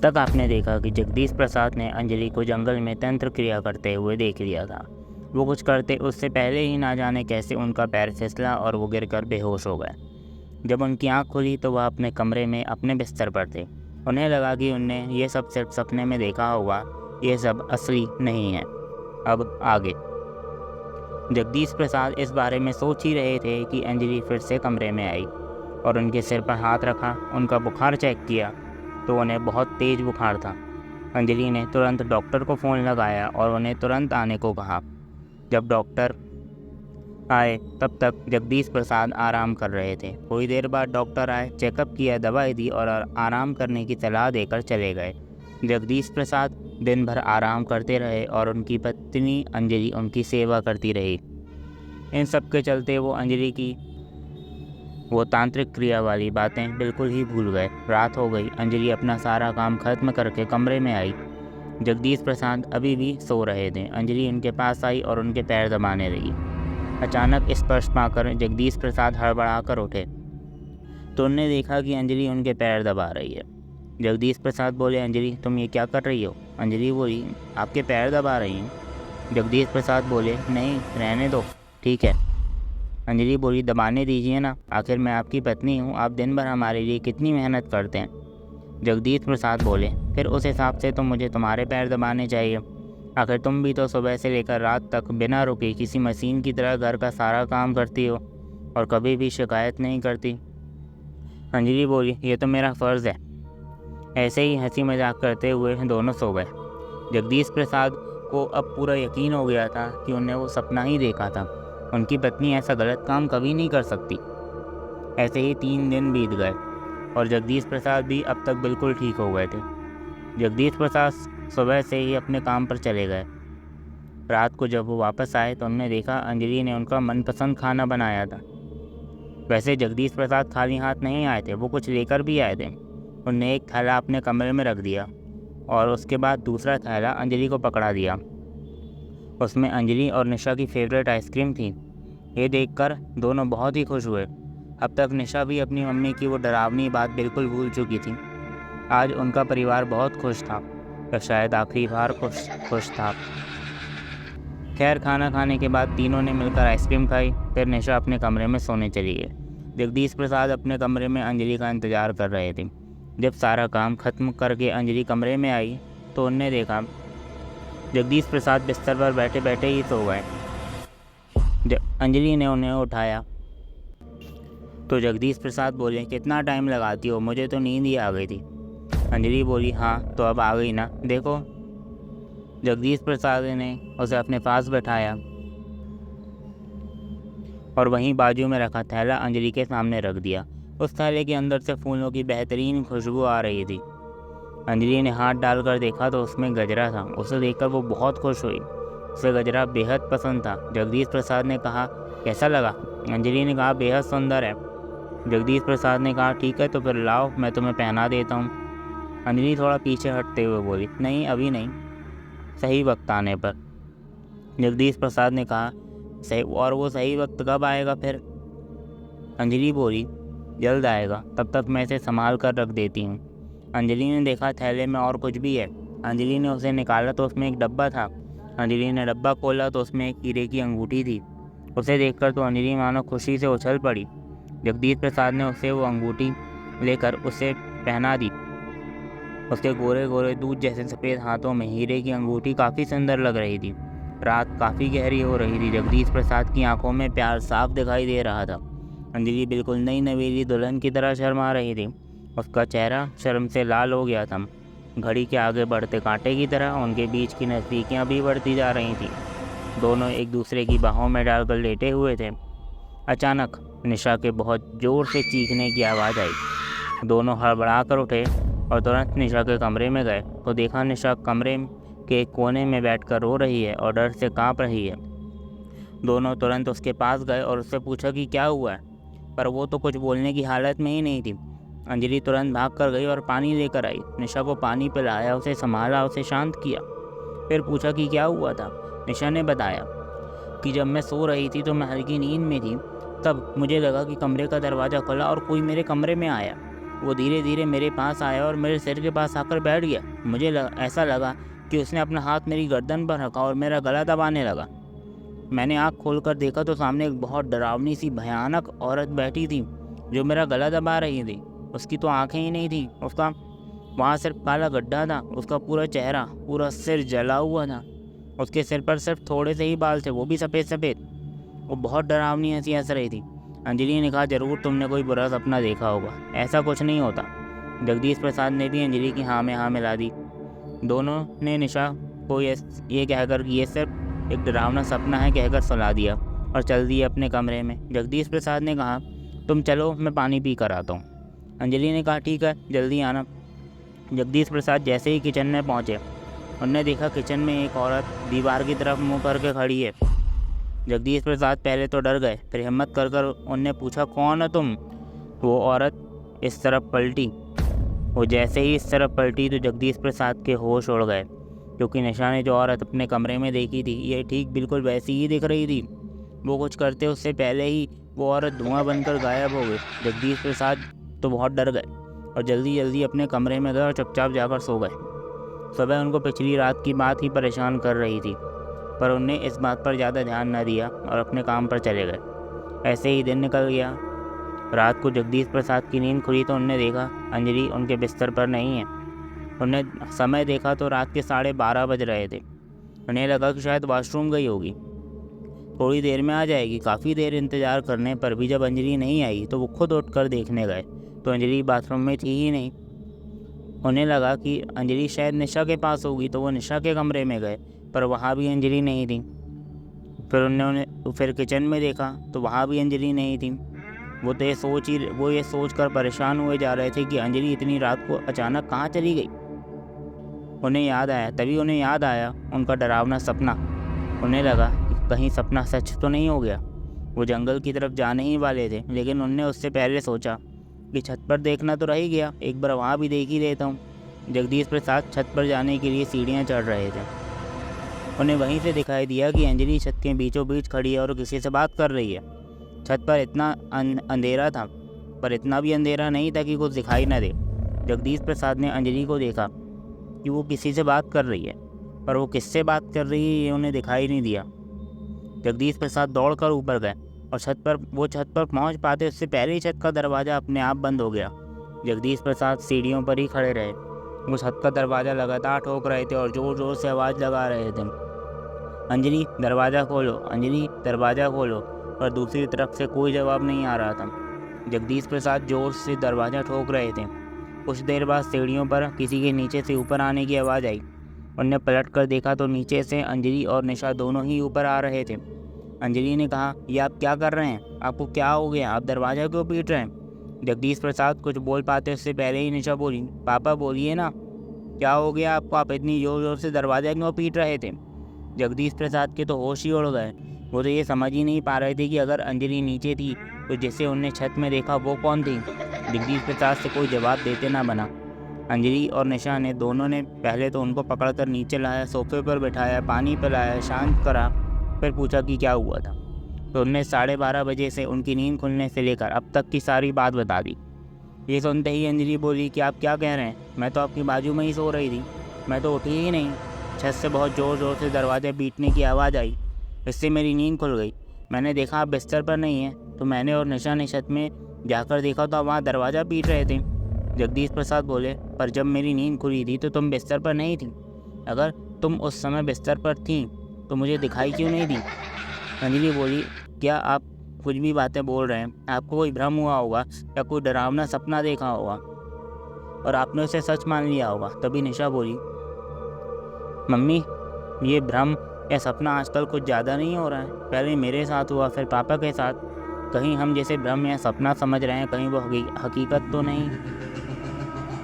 तक आपने देखा कि जगदीश प्रसाद ने अंजलि को जंगल में तंत्र क्रिया करते हुए देख लिया था। वो कुछ करते उससे पहले ही ना जाने कैसे उनका पैर फिसला और वो गिरकर बेहोश हो गए। जब उनकी आंख खुली तो वह अपने कमरे में अपने बिस्तर पर थे। उन्हें लगा कि उनने ये सब सिर्फ सपने में देखा होगा, ये सब असली नहीं है। अब आगे। जगदीश प्रसाद इस बारे में सोच ही रहे थे कि अंजलि फिर से कमरे में आई और उनके सिर पर हाथ रखा। उनका बुखार चेक किया तो उन्हें बहुत तेज़ बुखार था। अंजलि ने तुरंत डॉक्टर को फ़ोन लगाया और उन्हें तुरंत आने को कहा। जब डॉक्टर आए तब तक जगदीश प्रसाद आराम कर रहे थे। थोड़ी देर बाद डॉक्टर आए, चेकअप किया, दवाई दी और आराम करने की सलाह देकर चले गए। जगदीश प्रसाद दिन भर आराम करते रहे और उनकी पत्नी अंजलि उनकी सेवा करती रही। इन सब के चलते वो अंजलि की वो तांत्रिक क्रिया वाली बातें बिल्कुल ही भूल गए। रात हो गई। अंजलि अपना सारा काम खत्म करके कमरे में आई। जगदीश प्रसाद अभी भी सो रहे थे। अंजलि उनके पास आई और उनके पैर दबाने लगी। अचानक स्पर्श पाकर जगदीश प्रसाद हड़बड़ा कर उठे तो उन्होंने देखा कि अंजलि उनके पैर दबा रही है। जगदीश प्रसाद बोले, अंजलि तुम ये क्या कर रही हो? अंजलि बोली, आपके पैर दबा रही हूँ। जगदीश प्रसाद बोले, नहीं रहने दो, ठीक है। अंजलि बोली, दबाने दीजिए ना, आखिर मैं आपकी पत्नी हूँ, आप दिन भर हमारे लिए कितनी मेहनत करते हैं। जगदीश प्रसाद बोले, फिर उस हिसाब से तो मुझे तुम्हारे पैर दबाने चाहिए, आखिर तुम भी तो सुबह से लेकर रात तक बिना रुके किसी मशीन की तरह घर का सारा काम करती हो और कभी भी शिकायत नहीं करती। अंजलि बोली, ये तो मेरा फ़र्ज़ है। ऐसे ही हंसी मजाक करते हुए दोनों सो गए। जगदीश प्रसाद को अब पूरा यकीन हो गया था कि उन्हें वो सपना ही देखा था। उनकी पत्नी ऐसा गलत काम कभी नहीं कर सकती। ऐसे ही 3 दिन बीत गए और जगदीश प्रसाद भी अब तक बिल्कुल ठीक हो गए थे। जगदीश प्रसाद सुबह से ही अपने काम पर चले गए। रात को जब वो वापस आए तो उन्होंने देखा अंजलि ने उनका मनपसंद खाना बनाया था। वैसे जगदीश प्रसाद खाली हाथ नहीं आए थे, वो कुछ लेकर भी आए थे। उन्होंने एक थैला अपने कमरे में रख दिया और उसके बाद दूसरा थैला अंजलि को पकड़ा दिया। उसमें अंजलि और निशा की फेवरेट आइसक्रीम थी। ये देखकर दोनों बहुत ही खुश हुए। अब तक निशा भी अपनी मम्मी की वो डरावनी बात बिल्कुल भूल चुकी थी। आज उनका परिवार बहुत खुश था, या शायद आखिरी बार खुश था। खैर, खाना खाने के बाद तीनों ने मिलकर आइसक्रीम खाई। फिर निशा अपने कमरे में सोने चली गई। जगदीश प्रसाद अपने कमरे में अंजलि का इंतज़ार कर रहे थे। जब सारा काम खत्म करके अंजलि कमरे में आई तो उन्होंने देखा जगदीश प्रसाद बिस्तर पर बैठे बैठे ही सो गए। अंजलि ने उन्हें उठाया तो जगदीश प्रसाद बोले, कितना टाइम लगाती हो, मुझे तो नींद ही आ गई थी। अंजलि बोली, हाँ तो अब आ गई ना, देखो। जगदीश प्रसाद ने उसे अपने पास बैठाया और वहीं बाजू में रखा थैला अंजलि के सामने रख दिया। उस थैले के अंदर से फूलों की बेहतरीन खुशबू आ रही थी। अंजलि ने हाथ डालकर देखा तो उसमें गजरा था। उसे देखकर वो बहुत खुश हुई। उसे गजरा बेहद पसंद था। जगदीश प्रसाद ने कहा, कैसा लगा? अंजलि ने कहा, बेहद सुंदर है। जगदीश प्रसाद ने कहा, ठीक है तो फिर लाओ, मैं तुम्हें पहना देता हूँ। अंजलि थोड़ा पीछे हटते हुए बोली, नहीं अभी नहीं, सही वक्त आने पर। जगदीश प्रसाद ने कहा, सही, और वो सही वक्त कब आएगा फिर? अंजलि बोली, जल्द आएगा, तब तक मैं इसे संभाल कर रख देती हूँ। अंजलि ने देखा थैले में और कुछ भी है। अंजलि ने उसे निकाला तो उसमें एक डब्बा था। अंजलि ने डब्बा खोला तो उसमें एक हीरे की अंगूठी थी। उसे देखकर तो अंजलि मानो खुशी से उछल पड़ी। जगदीश प्रसाद ने उसे वो अंगूठी लेकर उसे पहना दी। उसके गोरे गोरे दूध जैसे सफ़ेद हाथों में हीरे की अंगूठी काफ़ी सुंदर लग रही थी। रात काफ़ी गहरी हो रही थी। जगदीश प्रसाद की आंखों में प्यार साफ दिखाई दे रहा था। अंजलि बिल्कुल नई नवेली दुल्हन की तरह शर्मा रही थी। उसका चेहरा शर्म से लाल हो गया था। घड़ी के आगे बढ़ते कांटे की तरह उनके बीच की नज़दीकियाँ भी बढ़ती जा रही थीं। दोनों एक दूसरे की बाहों में डालकर लेटे हुए थे। अचानक निशा के बहुत ज़ोर से चीखने की आवाज़ आई। दोनों हड़बड़ा कर उठे और तुरंत निशा के कमरे में गए तो देखा निशा कमरे के कोने में बैठकर रो रही है और डर से कांप रही है। दोनों तुरंत उसके पास गए और उससे पूछा कि क्या हुआ है, पर वो तो कुछ बोलने की हालत में ही नहीं थी। अंजलि तुरंत भाग कर गई और पानी लेकर आई। निशा को पानी पिलाया, उसे संभाला, उसे शांत किया। फिर पूछा कि क्या हुआ था। निशा ने बताया कि जब मैं सो रही थी तो मैं हल्की नींद में थी, तब मुझे लगा कि कमरे का दरवाज़ा खुला और कोई मेरे कमरे में आया। वो धीरे धीरे मेरे पास आया और मेरे सिर के पास आकर बैठ गया। मुझे ऐसा लगा कि उसने अपना हाथ मेरी गर्दन पर रखा और मेरा गला दबाने लगा। मैंने आँख खोलकर देखा तो सामने एक बहुत डरावनी सी भयानक औरत बैठी थी जो मेरा गला दबा रही थी। उसकी तो आंखें ही नहीं थी, उसका वहाँ सिर्फ काला गड्ढा था। उसका पूरा चेहरा, पूरा सिर जला हुआ था। उसके सिर पर सिर्फ थोड़े से ही बाल थे, वो भी सफ़ेद सफ़ेद। वो बहुत डरावनी हंसी हंस रही थी। अंजलि ने कहा, जरूर तुमने कोई बुरा सपना देखा होगा, ऐसा कुछ नहीं होता। जगदीश प्रसाद ने भी अंजलि की हाँ में हाँ मिला दी। दोनों ने निशा को ये कहकर कि ये सिर्फ एक डरावना सपना है कहकर सुला दिया और चल दिए अपने कमरे में। जगदीश प्रसाद ने कहा, तुम चलो, मैं पानी पी कर आता हूँ। अंजलि ने कहा, ठीक है, जल्दी आना। जगदीश प्रसाद जैसे ही किचन में पहुँचे, उन्होंने देखा किचन में एक औरत दीवार की तरफ मुंह करके खड़ी है। जगदीश प्रसाद पहले तो डर गए, फिर हिम्मत कर उनने पूछा, कौन है तुम? वो औरत इस तरफ पलटी। वो जैसे ही इस तरफ पलटी तो जगदीश प्रसाद के होश उड़ गए, क्योंकि निशा ने जो औरत अपने कमरे में देखी थी, ये ठीक बिल्कुल वैसी ही दिख रही थी। वो कुछ करते उससे पहले ही वो औरत धुआं बनकर गायब हो गई। जगदीश प्रसाद तो बहुत डर गए और जल्दी जल्दी अपने कमरे में गए और चुपचाप जाकर सो गए। सुबह उनको पिछली रात की बात ही परेशान कर रही थी, पर उन्हें इस बात पर ज़्यादा ध्यान न दिया और अपने काम पर चले गए। ऐसे ही दिन निकल गया। रात को जगदीश प्रसाद की नींद खुली तो उन्होंने देखा अंजलि उनके बिस्तर पर नहीं है। उन्हें समय देखा तो रात के 12:30 बज रहे थे। उन्हें लगा कि शायद वॉशरूम गई होगी, थोड़ी देर में आ जाएगी। काफ़ी देर इंतज़ार करने पर भी जब अंजलि नहीं आई तो वो खुद उठकर देखने गए तो अंजलि बाथरूम में थी ही नहीं। उन्हें लगा कि अंजलि शायद निशा के पास होगी, तो वो निशा के कमरे में गए, पर वहाँ भी अंजलि नहीं थी। फिर किचन में देखा तो वहाँ भी अंजलि नहीं थी। वो ये सोच कर परेशान हुए जा रहे थे कि अंजलि इतनी रात को अचानक कहाँ चली गई। उन्हें याद आया उनका डरावना सपना। उन्हें लगा कि कहीं सपना सच तो नहीं हो गया। वो जंगल की तरफ जाने ही वाले थे, लेकिन उन्होंने उससे पहले सोचा कि छत पर देखना तो रह ही गया, एक बार वहाँ भी देख ही लेता हूँ। जगदीश प्रसाद छत पर जाने के लिए सीढ़ियाँ चढ़ रहे थे। उन्हें वहीं से दिखाई दिया कि अंजलि छत के बीचों बीच खड़ी है और किसी से बात कर रही है। छत पर इतना अंधेरा था, पर इतना भी अंधेरा नहीं था कि कुछ दिखाई न दे। जगदीश प्रसाद ने अंजलि को देखा कि वो किसी से बात कर रही है, पर वो किससे बात कर रही है ये उन्हें दिखाई नहीं दिया। जगदीश प्रसाद दौड़कर ऊपर गए और छत पर पहुंच पाते उससे पहले ही छत का दरवाज़ा अपने आप बंद हो गया। जगदीश प्रसाद सीढ़ियों पर ही खड़े रहे। वो छत का दरवाज़ा लगातार ठोक रहे थे और ज़ोर ज़ोर से आवाज़ लगा रहे थे, अंजलि दरवाज़ा खोलो, अंजलि दरवाज़ा खोलो। पर दूसरी तरफ से कोई जवाब नहीं आ रहा था। जगदीश प्रसाद जोर से दरवाज़ा ठोक रहे थे। कुछ देर बाद सीढ़ियों पर किसी के नीचे से ऊपर आने की आवाज़ आई। उन्होंने पलट कर देखा तो नीचे से अंजलि और निशा दोनों ही ऊपर आ रहे थे। अंजलि ने कहा, ये आप क्या कर रहे हैं? आपको क्या हो गया? आप दरवाज़ा क्यों पीट रहे हैं? जगदीश प्रसाद कुछ बोल पाते उससे पहले ही निशा बोली, पापा बोलिए ना, क्या हो गया आपको? आप इतनी ज़ोर ज़ोर से दरवाज़ा क्यों पीट रहे थे? जगदीश प्रसाद के तो होश ही उड़ गए। वो तो ये समझ ही नहीं पा रहे थे कि अगर अंजलि नीचे थी तो जिसे उनने छत में देखा वो कौन थी। जगदीश प्रसाद से कोई जवाब देते ना बना। अंजलि और निशा ने दोनों ने पहले तो उनको पकड़कर नीचे लाया, सोफे पर बिठाया, पानी पिलाया, शांत करा, फिर पूछा कि क्या हुआ था। तो उनने 12:30 बजे से उनकी नींद खुलने से लेकर अब तक की सारी बात बता दी। ये सुनते ही अंजलि बोली कि आप क्या कह रहे हैं? मैं तो आपकी बाजू में ही सो रही थी, मैं तो उठी ही नहीं। छत से बहुत ज़ोर ज़ोर से दरवाज़े पीटने की आवाज़ आई, इससे मेरी नींद खुल गई। मैंने देखा आप बिस्तर पर नहीं हैं, तो मैंने और निशा ने छत में जाकर देखा तो वहाँ दरवाज़ा पीट रहे थे। जगदीश प्रसाद बोले, पर जब मेरी नींद खुली थी तो तुम बिस्तर पर नहीं थी। अगर तुम उस समय बिस्तर पर थी तो मुझे दिखाई क्यों नहीं दी? अंजलि बोली, क्या आप कुछ भी बातें बोल रहे हैं? आपको कोई भ्रम हुआ होगा या कोई डरावना सपना देखा होगा और आपने उसे सच मान लिया होगा। तभी निशा बोली, मम्मी, ये भ्रम या सपना आजकल कुछ ज़्यादा नहीं हो रहा है। पहले मेरे साथ हुआ, फिर पापा के साथ। कहीं हम जैसे भ्रम या सपना समझ रहे हैं, कहीं वो हकीकत तो नहीं।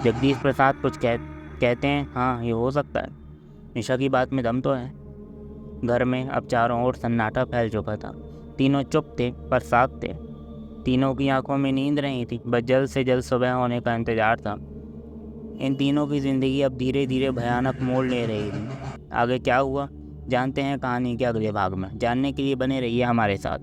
जगदीश प्रसाद कुछ कहते हैं, हाँ ये हो सकता है। निशा की बात में दम तो है। घर में अब चारों ओर सन्नाटा फैल चुका था। तीनों चुप थे पर साथ थे। तीनों की आंखों में नींद नहीं थी, बस जल्द से जल्द सुबह होने का इंतजार था। इन तीनों की ज़िंदगी अब धीरे धीरे भयानक मोड़ ले रही थी। आगे क्या हुआ जानते हैं कहानी के अगले भाग में। जानने के लिए बने रहिए हमारे साथ।